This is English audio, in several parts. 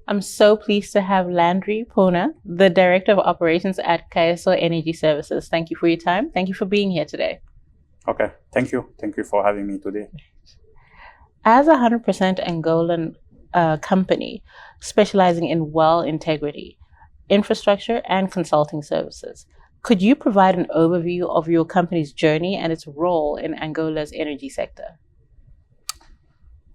I'm so pleased to have Landry Pouna, the Director of Operations at Kaeso Energy Services. Thank you for your time. Thank you for being here today. Okay, thank you. Thank you for having me today. As a 100% Angolan company specializing in well integrity, infrastructure, and consulting services, could you provide an overview of your company's journey and its role in Angola's energy sector?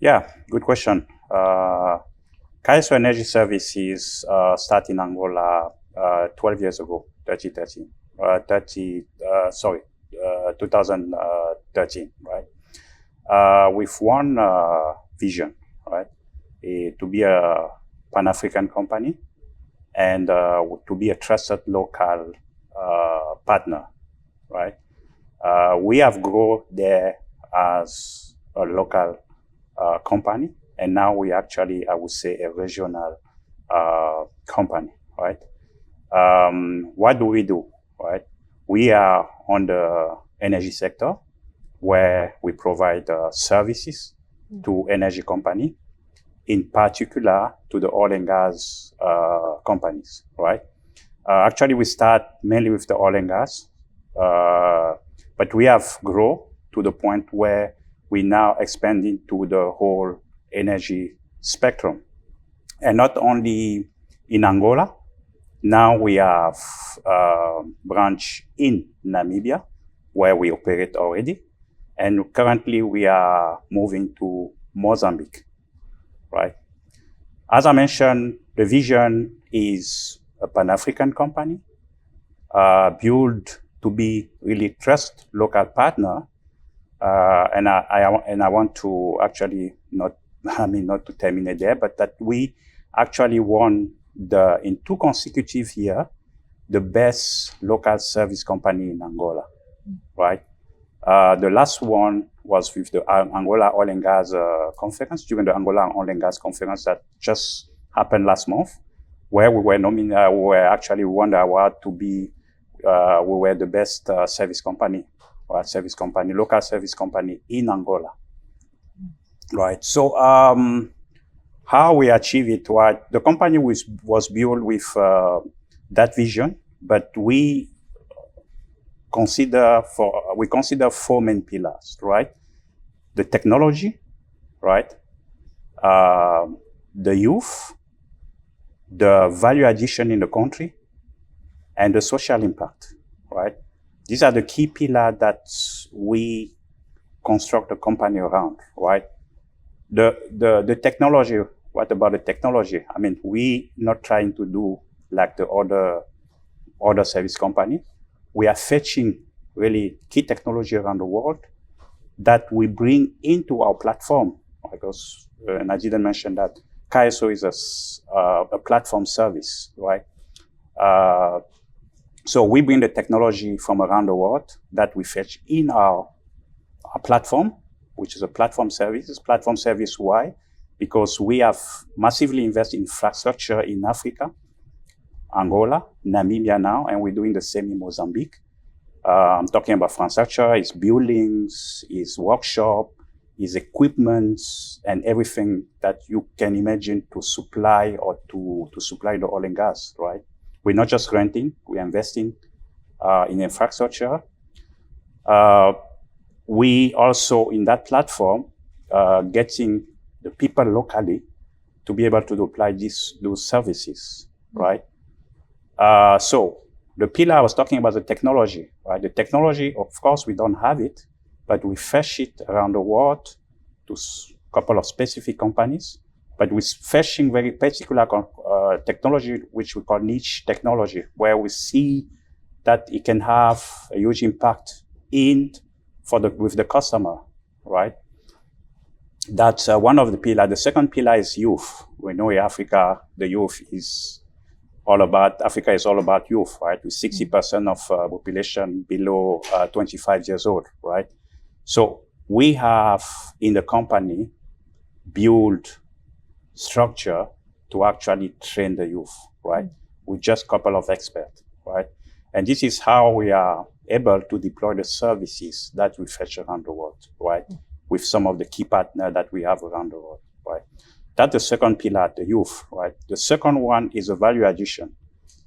Yeah, good question. Kaeso Energy Services started in Angola 12 years ago, 2013, right? With one vision, right? To be a Pan-African company and to be a trusted local partner, right? We have grown there as a local company, and now we actually, I would say, a regional company, right? What do we do, right? We are on the energy sector where we provide services to energy company, in particular to the oil and gas companies, right? Actually, we start mainly with the oil and gas, but we have grown to the point where we now expanding to the whole energy spectrum. And not only in Angola, now we have a branch in Namibia where we operate already. And currently we are moving to Mozambique, right? As I mentioned, the vision is a Pan-African company, built to be really trust local partner. And I want to actually not to terminate there, but that we actually won in 2 consecutive years, the best local service company in Angola, right? The last one was with the Angola Oil and Gas conference, during the Angola Oil and Gas conference that just happened last month, where we were nominated, we were actually won the award to be, we were the best service company, or local service company in Angola, right? So how we achieve it, right? The company was built with that vision, but we consider 4 main pillars, right? The technology, right? The youth, the value addition in the country, and the social impact, right? These are the key pillars that we construct a company around, right? The technology, what about the technology? I mean, we not trying to do like the other service company. We are fetching really key technology around the world that we bring into our platform, because, and I didn't mention that, Kaeso is a platform service, right? So we bring the technology from around the world that we fetch in our platform, which is a platform service. It's platform service, why? Because we have massively invested in infrastructure in Africa, Angola, Namibia now, and we're doing the same in Mozambique. I'm talking about infrastructure, it's buildings, it's workshop, it's equipment, and everything that you can imagine to supply or to supply the oil and gas, right? We're not just renting, we're investing in infrastructure. We also, in that platform, getting the people locally to be able to apply those services, right? So the pillar I was talking about, the technology, right? The technology, of course, we don't have it, but we fetch it around the world to a couple of specific companies, but we're fetching very particular technology, which we call niche technology, where we see that it can have a huge impact with the customer, right? That's one of the pillars. The second pillar is youth. We know in Africa, the youth is Africa is all about youth, right? With 60% of population below 25 years old, right? So we have in the company built structure to actually train the youth, right? With just a couple of experts, right? And this is how we are able to deploy the services that we fetch around the world, right? With some of the key partners that we have around the world, right? That's the second pillar, the youth, right? The second one is the value addition.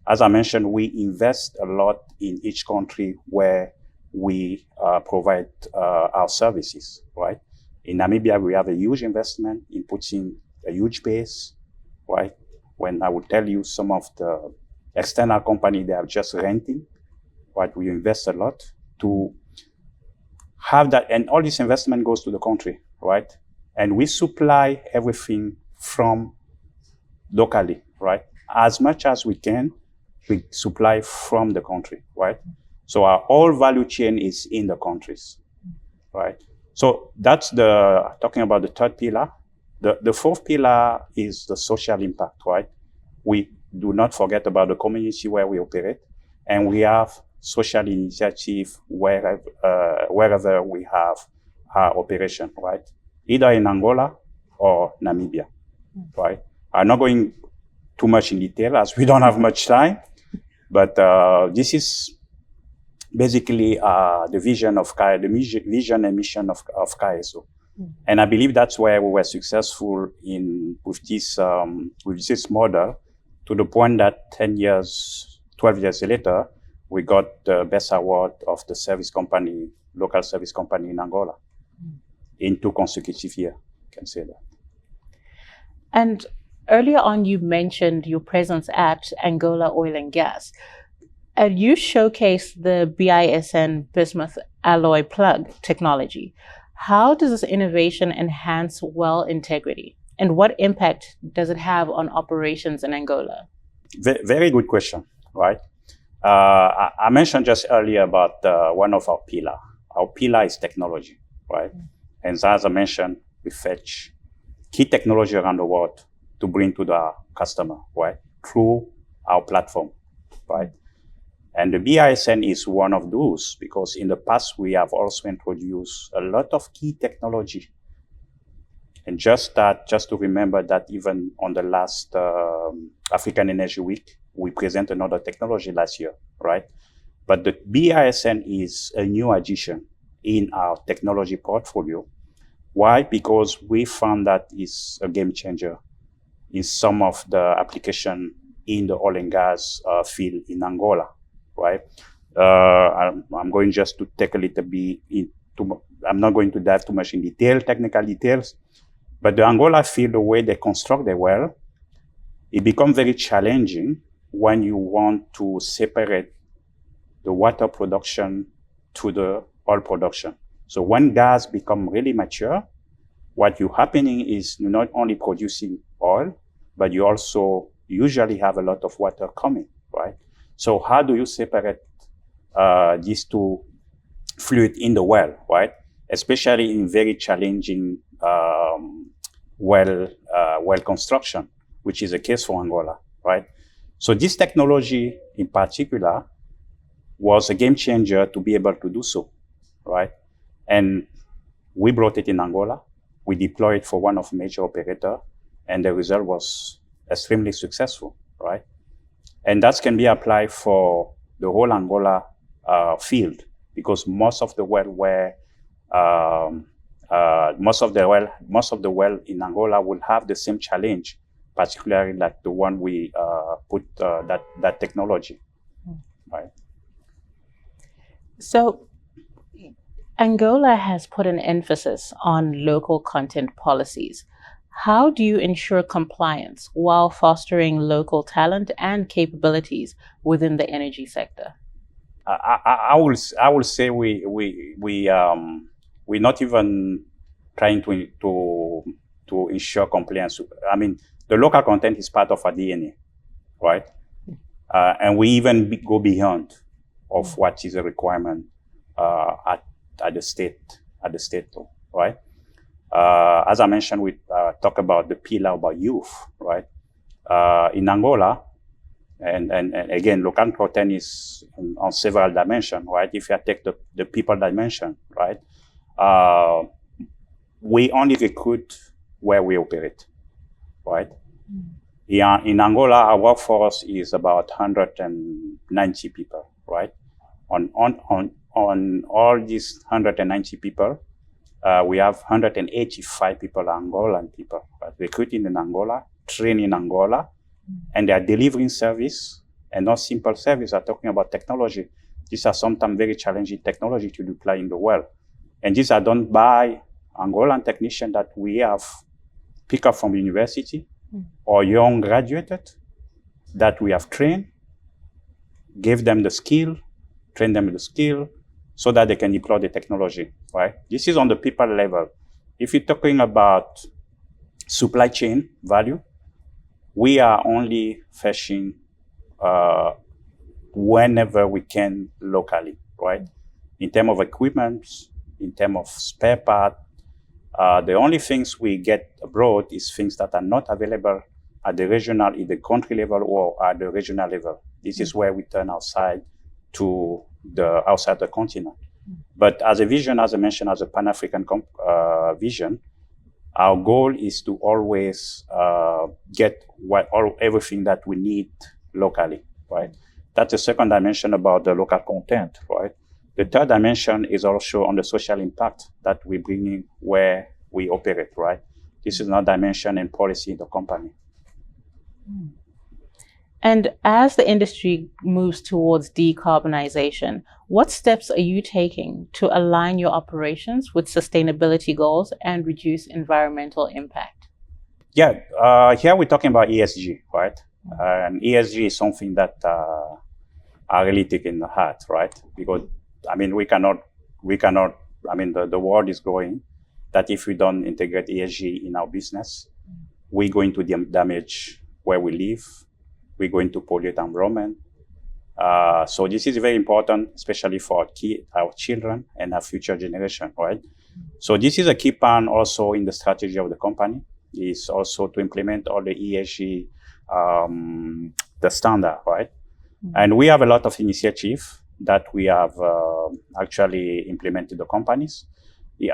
As I mentioned, we invest a lot in each country where we provide our services, right? In Namibia, we have a huge investment in putting a huge base, right? When I would tell you some of the external company, they are just renting, right? We invest a lot to have that, and all this investment goes to the country, right? And we supply everything from locally, right? As much as we can, we supply from the country, right? So our whole value chain is in the countries, right? So that's talking about the third pillar. The fourth pillar is the social impact, right? We do not forget about the community where we operate, and we have social initiative wherever we have our operation, right? Either in Angola or Namibia, right? I'm not going too much in detail as we don't have much time, but this is basically the vision of the vision and mission of Kaeso. And I believe that's where we were successful with this model, to the point that 12 years later, we got the best award of the local service company in Angola in 2 consecutive years, can say that. And earlier on, you mentioned your presence at Angola Oil and Gas. And you showcased the BISN bismuth alloy plug technology. How does this innovation enhance well integrity? And what impact does it have on operations in Angola? Very good question, right? I mentioned just earlier about one of our pillar. Our pillar is technology, right? And as I mentioned, we fetch key technology around the world to bring to the customer, right? Through our platform, right? And the BISN is one of those, because in the past we have also introduced a lot of key technology. And just to remember that even on the last African Energy Week, we present another technology last year, right? But the BISN is a new addition in our technology portfolio. Why? Because we found that it's a game changer in some of the application in the oil and gas field in Angola, right? I'm going just to take a little bit I'm not going to dive too much in technical details, but the Angola field, the way they construct the well, it becomes very challenging when you want to separate the water production to the oil production. So when gas become really mature, what you happening is you're not only producing oil, but you also usually have a lot of water coming, right? So how do you separate these two fluid in the well, right? Especially in very challenging well construction, which is the case for Angola, right? So this technology in particular was a game changer to be able to do so, right? And we brought it in Angola. We deployed it for one of major operator, and the result was extremely successful, right? And that can be applied for the whole Angola field, because most of the well in Angola will have the same challenge, particularly like the one we put that technology, right? So Angola has put an emphasis on local content policies. How do you ensure compliance while fostering local talent and capabilities within the energy sector? I will say we're not even trying to ensure compliance. I mean, the local content is part of our DNA, right? And we even go beyond of what is a requirement at the state level, right? As I mentioned, we talk about the pillar about youth, right? In Angola, and again, local content is on several dimensions, right? If you take the people dimension, right? We only recruit where we operate, right? In Angola, our workforce is about 190 people, right? On all these 190 people, We have 185 people, Angolan people, right? Recruited in Angola, trained in Angola, and they are delivering service, and not simple service. Are talking about technology. These are sometimes very challenging technology to deploy in the world, and these are done by Angolan technicians that we have picked up from university or young graduated that we have trained, gave them the skill, train them the skill, so that they can deploy the technology, right? This is on the people level. If you're talking about supply chain value, we are only fetching whenever we can locally, right? In terms of equipment, in terms of spare part, the only things we get abroad is things that are not available at the regional, in the country level, or at the regional level. This is where we turn outside to the outside the continent. But as a vision, as I mentioned, as a Pan-African vision, our goal is to always get everything that we need locally, right? That's the second dimension about the local content, right? The third dimension is also on the social impact that we bring in where we operate, right? This is another dimension and policy in the company. And as the industry moves towards decarbonization, what steps are you taking to align your operations with sustainability goals and reduce environmental impact? Yeah, here we're talking about ESG, right? And ESG is something that are really taking the heart, right? Because I mean, we cannot. I mean, the world is growing. That if we don't integrate ESG in our business, we're going to damage where we live. We're going to pollute the environment. So this is very important, especially for our children and our future generation, right? So this is a key part also in the strategy of the company, is also to implement all the ESG, the standard, right? And we have a lot of initiatives that we have actually implemented the companies.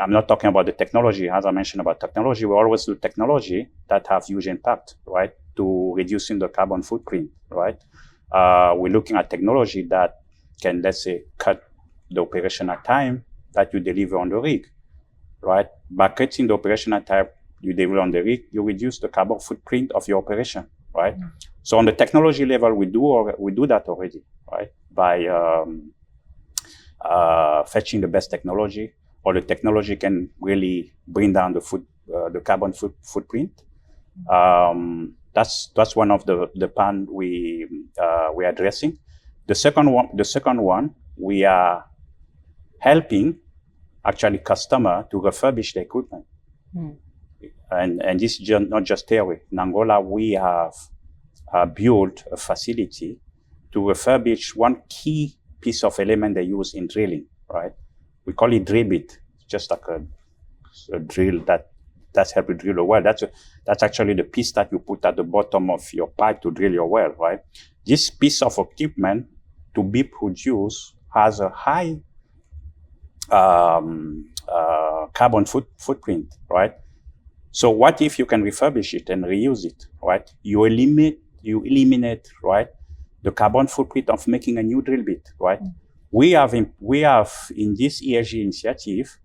I'm not talking about the technology. As I mentioned about technology, we always do technology that have huge impact, right? To reducing the carbon footprint, right? We're looking at technology that can, let's say, cut the operational time that you deliver on the rig, right? By cutting the operational time you deliver on the rig, you reduce the carbon footprint of your operation, right? So on the technology level, we do that already, right? By fetching the best technology, or the technology can really bring down the carbon footprint. That's one of the pan we're addressing. The second one, we are helping actually customer to refurbish the equipment. And this is not just theory. In Angola, we have built a facility to refurbish one key piece of element they use in drilling, right? We call it drill bit. It's just like a drill that's help you drill a well. That's actually the piece that you put at the bottom of your pipe to drill your well, right? This piece of equipment to be produced has a high carbon footprint, right? So what if you can refurbish it and reuse it, right? You eliminate, right, the carbon footprint of making a new drill bit, right? We have in this ESG initiative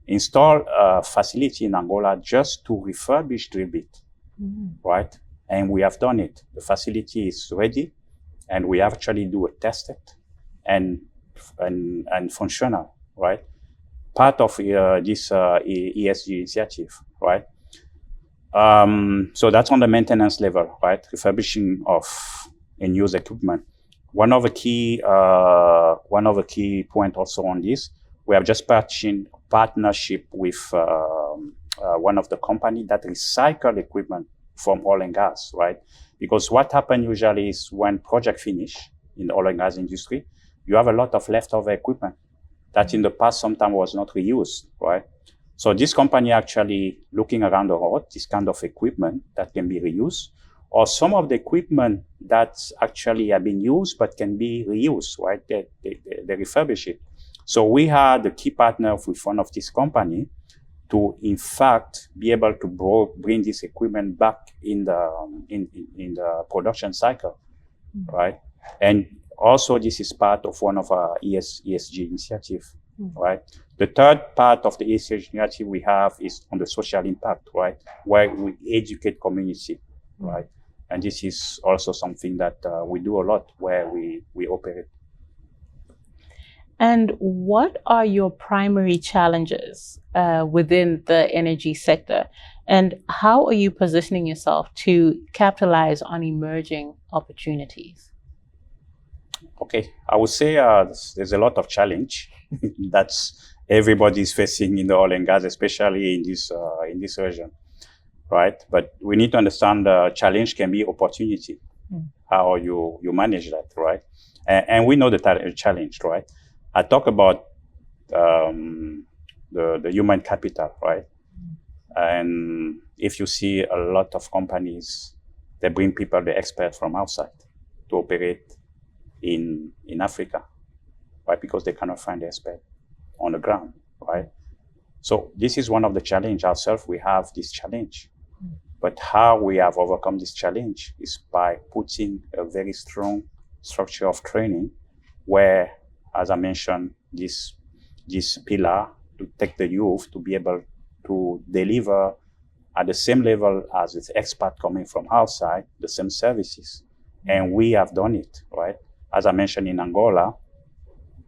installed a facility in Angola just to refurbish drill bit, right? And we have done it. The facility is ready, and we actually do a test it and functional, right? Part of this ESG initiative, right? So that's on the maintenance level, right? Refurbishing of and used equipment. One of the key point also on this, we have just partnership with one of the company that recycle equipment from oil and gas, right? Because what happens usually is when project finish in the oil and gas industry, you have a lot of leftover equipment that in the past sometimes was not reused, right? So this company actually looking around the world, this kind of equipment that can be reused, or some of the equipment that actually have been used but can be reused, right? They refurbish it. So we had a key partner with one of these company to, in fact, be able to bring this equipment back in the production cycle, right? And also, this is part of one of our ESG initiative. right? The third part of the ESG initiative we have is on the social impact, right? Where we educate community, right? And this is also something that we do a lot where we operate. And what are your primary challenges within the energy sector? And how are you positioning yourself to capitalize on emerging opportunities? Okay, I would say there's a lot of challenge that's everybody's facing in the oil and gas, especially in this region, right? But we need to understand the challenge can be opportunity. How you manage that, right? And we know the challenge, right? I talk about the human capital, right? And if you see a lot of companies, they bring people, the experts from outside to operate in Africa, right? Because they cannot find the expert on the ground, right? So this is one of the challenge ourselves. We have this challenge, but how we have overcome this challenge is by putting a very strong structure of training, where, as I mentioned, this pillar to take the youth to be able to deliver at the same level as the expert coming from outside, the same services. And we have done it, right? As I mentioned, in Angola,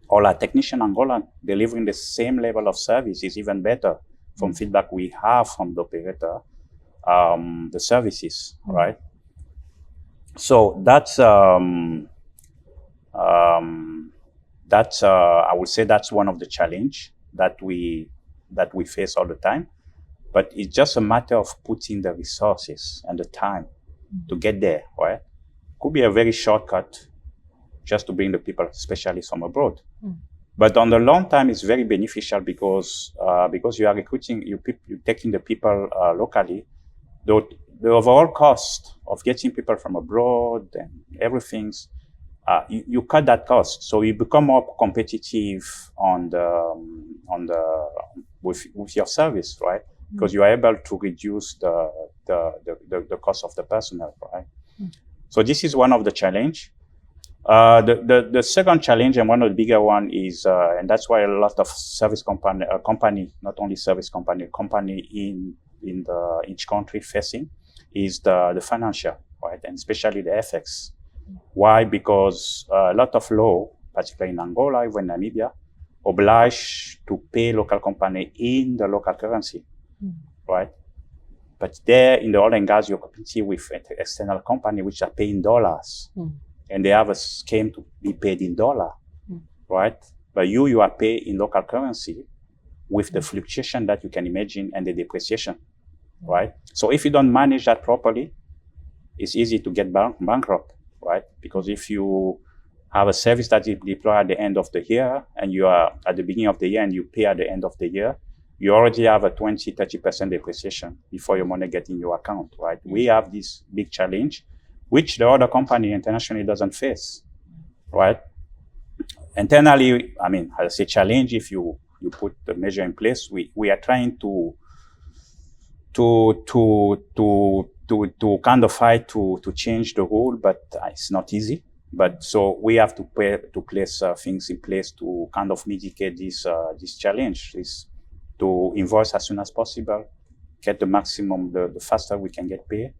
all our technicians in Angola delivering the same level of service is even better from feedback we have from the operator, the services, right? So that's I would say that's one of the challenge that we face all the time. But it's just a matter of putting the resources and the time to get there, right? Could be a very shortcut just to bring the people, especially from abroad. But on the long time, it's very beneficial because you are recruiting, you're taking the people locally. The overall cost of getting people from abroad and everything, you cut that cost, so you become more competitive with your service, right? Because you are able to reduce the cost of the personnel, right? So this is one of the challenge. The second challenge, and one of the bigger one, is and that's why a lot of service company, not only service company in each country facing, is the financial, right? And especially the FX. Why? Because a lot of law, particularly in Angola, even Namibia, oblige to pay local company in the local currency, right? But there in the oil and gas, you're competing with external company which are paying dollars, and they have a scheme to be paid in dollar, right? But you are paid in local currency with the fluctuation that you can imagine and the depreciation, right? So if you don't manage that properly, it's easy to get bankrupt, right? Because if you have a service that is deployed at the end of the year, and you are at the beginning of the year and you pay at the end of the year, you already have a 20-30% depreciation before your money gets in your account, right? We have this big challenge, which the other company internationally doesn't face, right? Internally, I mean, I say challenge, if you put the measure in place, we are trying to kind of fight to change the rule, but it's not easy. But so we have to place things in place to kind of mitigate this challenge, is to invoice as soon as possible, get the maximum, the faster we can get paid,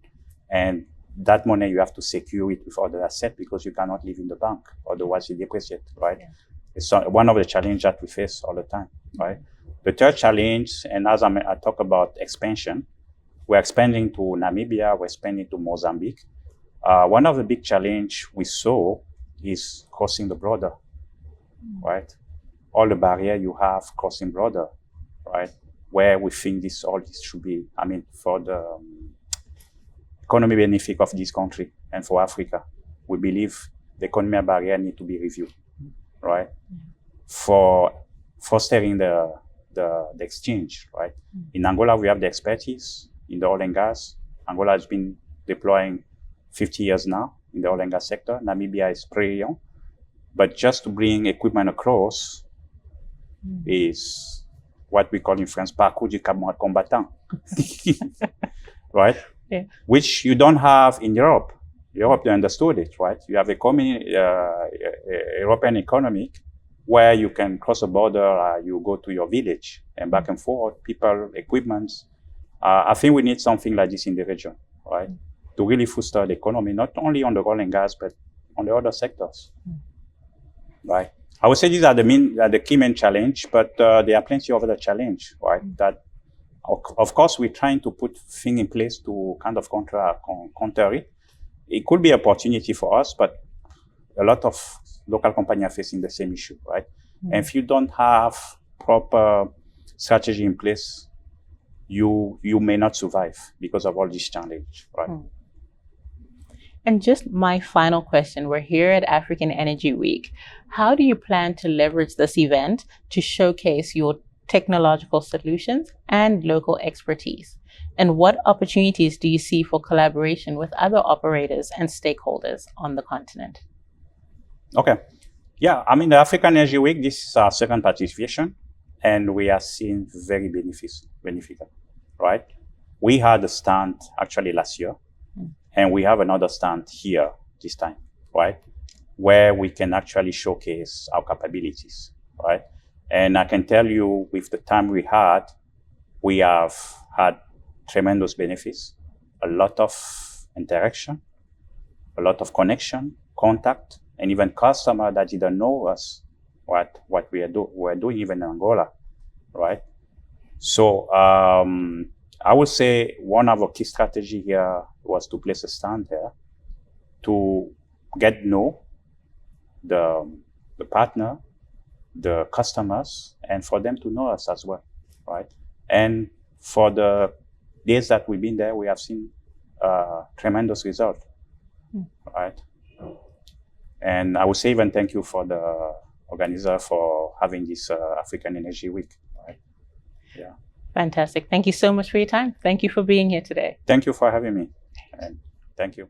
and that money you have to secure it with other assets because you cannot live in the bank, otherwise you depreciate, right? Yeah. It's one of the challenges that we face all the time, right? The third challenge, and as I talk about expansion, we're expanding to Namibia, we're expanding to Mozambique. One of the big challenge we saw is crossing the border, right? All the barrier you have crossing border, right? Where we think all this should be, I mean, for the economic benefit of this country and for Africa, we believe the economic barrier need to be reviewed, right? For fostering the exchange, right? In Angola, we have the expertise in the oil and gas. Angola has been deploying 50 years now in the oil and gas sector. Namibia is pretty young. But just to bring equipment across is what we call in France, parcours du combattant, right? Yeah. Which you don't have in Europe. Europe, they understood it, right? You have a European economy where you can cross the border, you go to your village and back and forth, people, equipments. I think we need something like this in the region, right? To really foster the economy, not only on the oil and gas, but on the other sectors, right? I would say these are the key main challenge, but there are plenty of other challenge, right? That, of course, we're trying to put things in place to kind of counter it. It could be an opportunity for us, but a lot of local companies are facing the same issue, right? And if you don't have proper strategy in place, you may not survive because of all these challenges, right? And just my final question, we're here at African Energy Week. How do you plan to leverage this event to showcase your technological solutions and local expertise? And what opportunities do you see for collaboration with other operators and stakeholders on the continent? Okay. Yeah, I mean, the African Energy Week, this is our second participation, and we are seeing very beneficial, right? We had a stand actually last year, and we have another stand here this time, right? Where we can actually showcase our capabilities, right? And I can tell you with the time we have had tremendous benefits, a lot of interaction, a lot of connection, contact, and even customers that didn't know us, what we're doing even in Angola, right? So I would say one of our key strategy here was to place a stand there to get to know the partner, the customers, and for them to know us as well, right? And for the days that we've been there, we have seen tremendous result, right? And I would say even thank you for the organizer for having this African Energy Week, right? Yeah. Fantastic. Thank you so much for your time. Thank you for being here today. Thank you for having me, and thank you.